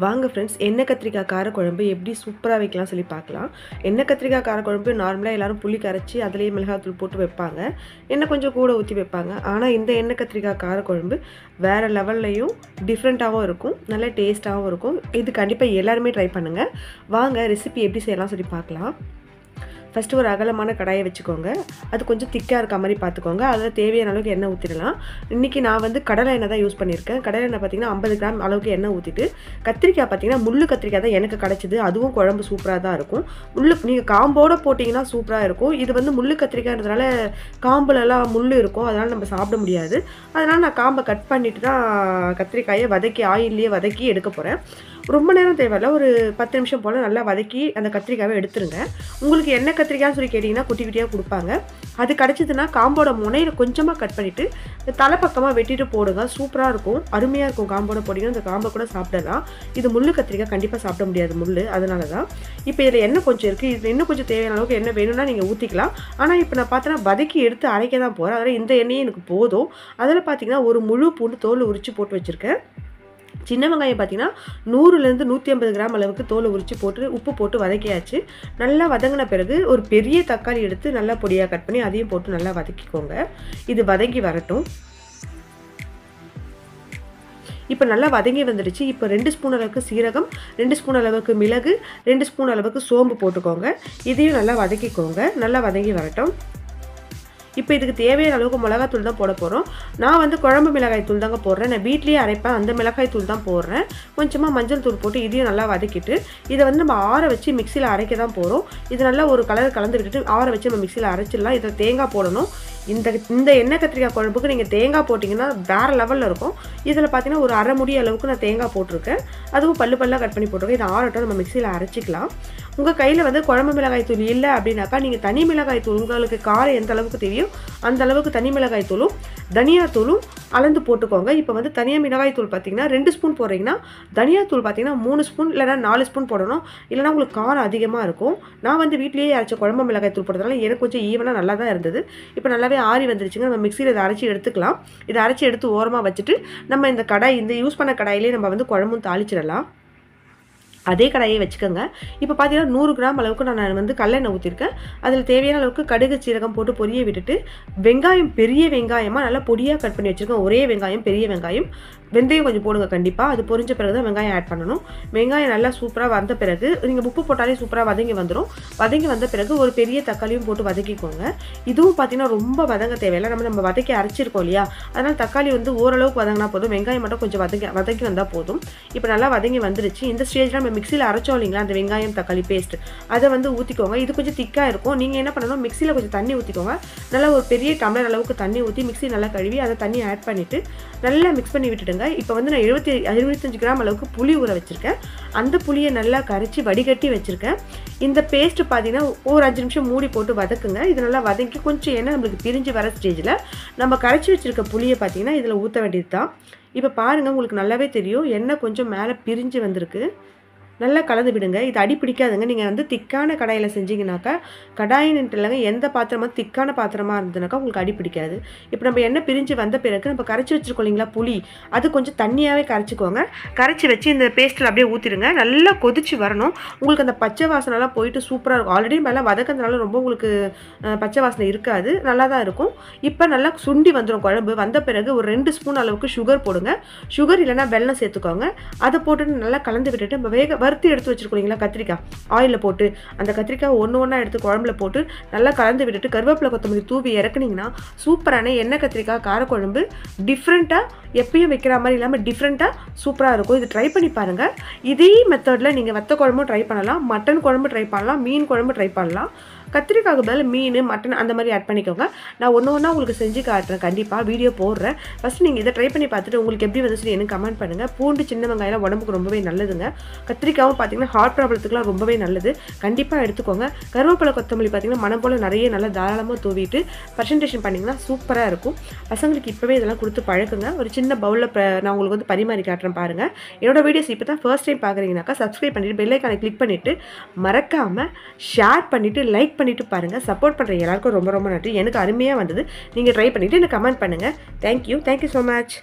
வாங்க ஃப்ரெண்ட்ஸ், எண்ணெய் கத்திரிக்காய் காரக்குழம்பு எப்படி சூப்பராக வைக்கலாம் சொல்லி பார்க்கலாம். எண்ணெய் கத்திரிக்காய் காரக்குழம்பு நார்மலாக எல்லாரும் புளி கரைச்சி அதிலேயே மிளகாத்தூள் போட்டு வைப்பாங்க, எண்ணெய் கொஞ்சம் கூட ஊற்றி வைப்பாங்க. ஆனால் இந்த எண்ணெய் கத்திரிக்காய் காரக்குழம்பு வேறு லெவல்லையும் டிஃப்ரெண்ட்டாகவும் இருக்கும், நல்ல டேஸ்ட்டாகவும் இருக்கும். இது கண்டிப்பாக எல்லாருமே ட்ரை பண்ணுங்கள். வாங்க ரெசிபி எப்படி செய்யலாம் சொல்லி பார்க்கலாம். ஃபஸ்ட்டு ஒரு அகலமான கடாயை வச்சுக்கோங்க. அது கொஞ்சம் திக்காக இருக்க மாதிரி பார்த்துக்கோங்க. அதில் தேவையான அளவுக்கு எண்ணெய் ஊற்றிடலாம். இன்றைக்கி நான் வந்து கடலை எண்ணெய் தான் யூஸ் பண்ணியிருக்கேன். கடலை எண்ணெய் பார்த்திங்கன்னா 50 கிராம் அளவுக்கு எண்ணெய் ஊற்றிட்டு, கத்திரிக்காய் பார்த்திங்கன்னா முள்ளு கத்திரிக்காய் தான் எனக்கு கிடச்சிது. அதுவும் குழம்பு சூப்பராக தான் இருக்கும். நீங்கள் காம்போடு போட்டிங்கன்னா சூப்பராக இருக்கும். இது வந்து முள்ளு கத்திரிக்காய்ன்றதுனால காம்புலலாம் முள் இருக்கும், அதனால் நம்ம சாப்பிட முடியாது. அதனால் நான் காம்பை கட் பண்ணிவிட்டு தான் கத்திரிக்காயை ஆயிலே வதக்கி எடுக்க போகிறேன். ரொம்ப நேரம் தேவையில்ல, ஒரு 10 நிமிஷம் போல் நல்லா வதக்கி அந்த கத்திரிக்காயை எடுத்துருங்க. உங்களுக்கு எண்ணெய் கத்திரிக்காய்னு சொல்லி கேட்டிங்கன்னா குட்டி குட்டியாக கொடுப்பாங்க. அது கிடச்சிதுன்னா காம்போட முனையில் கொஞ்சமாக கட் பண்ணிவிட்டு தலைப்பக்கமாக வெட்டிட்டு போடுங்க. சூப்பராக இருக்கும், அருமையாக இருக்கும். காம்போட போட்டிங்கன்னா இந்த காம்பை கூட சாப்பிடலாம். இது முள்ளு கத்திரிக்காய் கண்டிப்பாக சாப்பிட முடியாது முள், அதனால தான். இப்போ இதில் எண்ணெய் கொஞ்சம் இருக்குது. இதில் இன்னும் கொஞ்சம் தேவையான அளவுக்கு எண்ணெய் வேணும்னா நீங்கள் ஊற்றிக்கலாம். ஆனால் இப்போ நான் பார்த்தேன்னா வதக்கி எடுத்து அரைக்க தான் போகிறேன். அதனால் இந்த எண்ணெயே எனக்கு போதும். அதில் பார்த்தீங்கன்னா ஒரு முழு பூண்டு தோல் உரித்து போட்டு வச்சுருக்கேன். சின்ன வெங்காயம் பார்த்தீங்கன்னா 100லேருந்து 150 கிராம் அளவுக்கு தோலை உரித்து போட்டு உப்பு போட்டு வதக்கியாச்சு. நல்லா வதங்கின பிறகு ஒரு பெரிய தக்காளி எடுத்து நல்லா பொடியாக கட் பண்ணி அதையும் போட்டு நல்லா வதக்கிக்கோங்க. இது வதங்கி வரட்டும். இப்போ நல்லா வதங்கி வந்துடுச்சு. இப்போ 2 ஸ்பூன் அளவுக்கு சீரகம், 2 ஸ்பூன் அளவுக்கு மிளகு, 2 ஸ்பூன் அளவுக்கு சோம்பு போட்டுக்கோங்க. இதையும் நல்லா வதக்கிக்கோங்க. நல்லா வதங்கி வரட்டும். இப்போ இதுக்கு தேவையான அளவுக்கு மிளகாய்த்தூள் தான் போட போகிறோம். நான் வந்து குழம்பு மிளகாய் தூள் தாங்க போடுறேன். நான் வீட்லேயே அரைப்பேன், அந்த மிளகாய் தூள் தான் போடுறேன். கொஞ்சமாக மஞ்சள் தூள் போட்டு இதையும் நல்லா வதக்கிட்டு இதை வந்து நம்ம ஆற வச்சு மிக்சியில் அரைக்க தான் போகிறோம். இது நல்லா ஒரு கலர் கலந்து விட்டுட்டு ஆற வச்சு நம்ம மிக்சியில் அரைச்சிடலாம். இதில் தேங்காய் போடணும். இந்த எண்ணெய் கத்திரிக்காய் குழம்புக்கு நீங்கள் தேங்காய் போட்டிங்கன்னா வேறு லெவலில் இருக்கும். இதில் பார்த்தீங்கன்னா ஒரு அரை முடி அளவுக்கு நான் தேங்காய் போட்டிருக்கேன். அதுவும் பல்லாக கட் பண்ணி போட்டிருக்கேன். இதை ஆறட்டும், நம்ம மிக்சியில் அரைச்சிக்கலாம். உங்கள் கையில் வந்து குழம்பு மிளகாய் தூள் இல்லை அப்படின்னாக்கா நீங்கள் தனி மிளகாய் தூள், உங்களுக்கு காரம் எந்த அளவுக்கு தெரியும் அந்த அளவுக்கு தனி மிளகாய் தூளும் தனியாத்தூளும் அளந்து போட்டுக்கோங்க. இப்போ வந்து தனியாக மிளகாய் தூள் பார்த்தீங்கன்னா 2 ஸ்பூன் போடுறீங்கன்னா தனியாத்தூள் பார்த்தீங்கன்னா 3 ஸ்பூன் இல்லைனா 4 ஸ்பூன் போடணும். இல்லைனா உங்களுக்கு காரம் அதிகமாக இருக்கும். நான் வந்து வீட்லேயே அரைச்ச குழம்பு மிளகாய் தூள் போடுறதுனால எனக்கு கொஞ்சம் ஈவனாக நல்லா தான் இருந்தது. இப்போ நல்லாவே ஆறி வந்துருச்சுங்க. நம்ம மிக்சியில் இதை அரைச்சி எடுத்துக்கலாம். இதை அரைச்சி எடுத்து ஓரமாக வச்சுட்டு நம்ம இந்த யூஸ் பண்ண கடாயிலே நம்ம வந்து குழம்பும் தாளிச்சிடலாம். அதே கடாயை வச்சுக்கோங்க. இப்போ பார்த்தீங்கன்னா 100 கிராம் அளவுக்கு நான் வந்து கடலெண்ணெய் ஊற்றிருக்கேன். அதில் தேவையான அளவுக்கு கடுகு சீரகம் போட்டு பொரிய விட்டுட்டு வெங்காயம், பெரிய வெங்காயமாக நல்லா பொடியாக கட் பண்ணி வச்சுருக்கேன். ஒரே வெங்காயம், பெரிய வெங்காயம். வெந்தயம் கொஞ்சம் போடுங்க கண்டிப்பாக. அது பொரிஞ்ச பிறகு தான் வெங்காயம் ஆட் பண்ணணும். வெங்காயம் நல்லா சூப்பராக வந்த பிறகு நீங்கள் உப்பு போட்டாலே சூப்பராக வதங்கி வந்துடும். வதங்கி வந்த பிறகு ஒரு பெரிய தக்காளியும் போட்டு வதக்கிக்கோங்க. இதுவும் பார்த்தீங்கன்னா ரொம்ப வதங்க தேவையில்லை. நம்ம வதக்கி அரைச்சிருக்கோம் இல்லையா, அதனால் தக்காளி வந்து ஓரளவுக்கு வதங்கினா போதும். வெங்காயம் மட்டும் கொஞ்சம் வதக்கி வந்தால் போதும். இப்போ நல்லா வதங்கி வந்துருச்சு. இந்த ஸ்டேஜில் நம்ம மிக்சியில் அரைச்சோம் இல்லைங்களா அந்த வெங்காயம் தக்காளி பேஸ்ட், அதை வந்து ஊற்றிக்கோங்க. இது கொஞ்சம் திக்காக இருக்கும். நீங்கள் என்ன பண்ணணும், மிக்சியில் கொஞ்சம் தண்ணி ஊற்றிக்கோங்க. நல்லா ஒரு பெரிய டம்ளர் அளவுக்கு தண்ணி ஊற்றி மிக்சி நல்லா கழுவி அதை தண்ணி ஆட் பண்ணிவிட்டு நல்லா மிக்ஸ் பண்ணி விட்டுடுங்க. இப்போ வந்து நான் 75 கிராம் அளவுக்கு புளி ஊற வச்சுருக்கேன். அந்த புளியை நல்லா கரைச்சி வடிகட்டி வச்சுருக்கேன். இந்த பேஸ்ட்டு பார்த்தீங்கன்னா ஒரு 5 நிமிஷம் மூடி போட்டு வதக்குங்க. இது நல்லா வதக்கி கொஞ்சம் எண்ணெய் நம்மளுக்கு பிரிஞ்சு வர ஸ்டேஜில் நம்ம கரைச்சி வச்சுருக்க புளியை பார்த்தீங்கன்னா இதில் ஊற்ற வேண்டியது தான். இப்போ பாருங்கள், உங்களுக்கு நல்லாவே தெரியும் எண்ணெய் கொஞ்சம் மேலே பிரிஞ்சு வந்திருக்கு. நல்லா கலந்து விடுங்க. இது அடி பிடிக்காதுங்க. நீங்கள் வந்து திக்கான கடாயில் செஞ்சிங்கனாக்கா, கடாயின்ட்டு இல்லைங்க, எந்த பாத்திரமாக திக்கான பாத்திரமாக இருந்ததுனாக்கா உங்களுக்கு அடி பிடிக்காது. இப்போ நம்ம எண்ணெய் பிரிஞ்சு வந்த பிறகு நம்ம கரைச்சி வச்சுருக்கோம் இல்லைங்களா புளி, அது கொஞ்சம் தண்ணியாகவே கரைச்சிக்கோங்க. கரைச்சி வச்சு இந்த பேஸ்ட்டில் அப்படியே ஊற்றிடுங்க. நல்லா கொதிச்சு வரணும். உங்களுக்கு அந்த பச்சை வாசனைலாம் போயிட்டு சூப்பராக இருக்கும். ஆல்ரெடி மேலே வதக்கிறதுனால ரொம்ப உங்களுக்கு பச்சை வாசனை இருக்காது, நல்லா தான் இருக்கும். இப்போ நல்லா சுண்டி வந்துடும் குழம்பு. வந்த பிறகு ஒரு 2 ஸ்பூன் அளவுக்கு சுகர் போடுங்க. சுகர் இல்லைனா வெல்லம் சேர்த்துக்கோங்க. அதை போட்டு நல்லா கலந்து விட்டுட்டு நம்ம வறுத்து எடுத்து வச்சுருக்கீங்களா கத்திரிக்காய், ஆயிலில் போட்டு அந்த கத்திரிக்காய் ஒன்றா எடுத்து குழம்புல போட்டு நல்லா கலந்து விட்டுட்டு கருவேப்பிலை கொத்தமல்லி தூவி இறக்குனீங்கன்னா சூப்பரான எண்ணெய் கத்திரிக்காய் காரக்குழம்பு டிஃப்ரெண்ட்டாக, எப்பயும் வைக்கிற மாதிரி இல்லாமல் டிஃப்ரெண்ட்டாக சூப்பராக இருக்கும். இது ட்ரை பண்ணி பாருங்கள். இதே மெத்தடில் நீங்கள் வத்த குழம்பும் ட்ரை பண்ணலாம், மட்டன் குழம்பு ட்ரை பண்ணலாம், மீன் குழம்பு ட்ரை பண்ணலாம். கத்திரிக்காய்க்கு பதில் மீன், மட்டன் அந்த மாதிரி ஆட் பண்ணிக்கோங்க. நான் ஒன்றா உங்களுக்கு செஞ்சு காட்டுறேன், கண்டிப்பாக வீடியோ போடுறேன். ஃபஸ்ட்டு நீங்கள் இதை ட்ரை பண்ணி பார்த்துட்டு உங்களுக்கு எப்படி வந்துச்சு எனக்கு கமெண்ட் பண்ணுங்கள். பூண்டு, சின்ன வெங்காயம் உடம்புக்கு ரொம்பவே நல்லதுங்க. கத்திரிக்காயும் பார்த்தீங்கன்னா ஹார்ட் ப்ராப்ளத்துக்குலாம் ரொம்பவே நல்லது, கண்டிப்பாக எடுத்துக்கோங்க. கருவேப்பிலை கொத்தமல்லி பார்த்தீங்கன்னா மனம் போல் நிறைய நல்லா தாராளமாக தூவிட்டு ப்ரெசன்டேஷன் பண்ணிங்கன்னா சூப்பராக இருக்கும். பசங்களுக்கு இப்போவே இதெல்லாம் கொடுத்து பழக்குங்க. ஒரு சின்ன பவுலில் நான் உங்களுக்கு வந்து பரிமாறி காட்டுறேன் பாருங்கள். என்னோட வீடியோஸ் இப்போ தான் ஃபர்ஸ்ட் டைம் பார்க்குறீங்கனாக்கா சப்ஸ்கிரைப் பண்ணிவிட்டு பெல் ஐக்கானை கிளிக் பண்ணிவிட்டு மறக்காமல் ஷேர் பண்ணிவிட்டு லைக் பண்ணிவிட்டு பாருங்கள். சப்போர்ட் பண்ணுற எல்லாருக்கும் ரொம்ப ரொம்ப நன்றி. எனக்கு அருமையாக வந்தது. நீங்கள் ட்ரை பண்ணிவிட்டு எனக்கு கமெண்ட் பண்ணுங்கள். Thank you so much.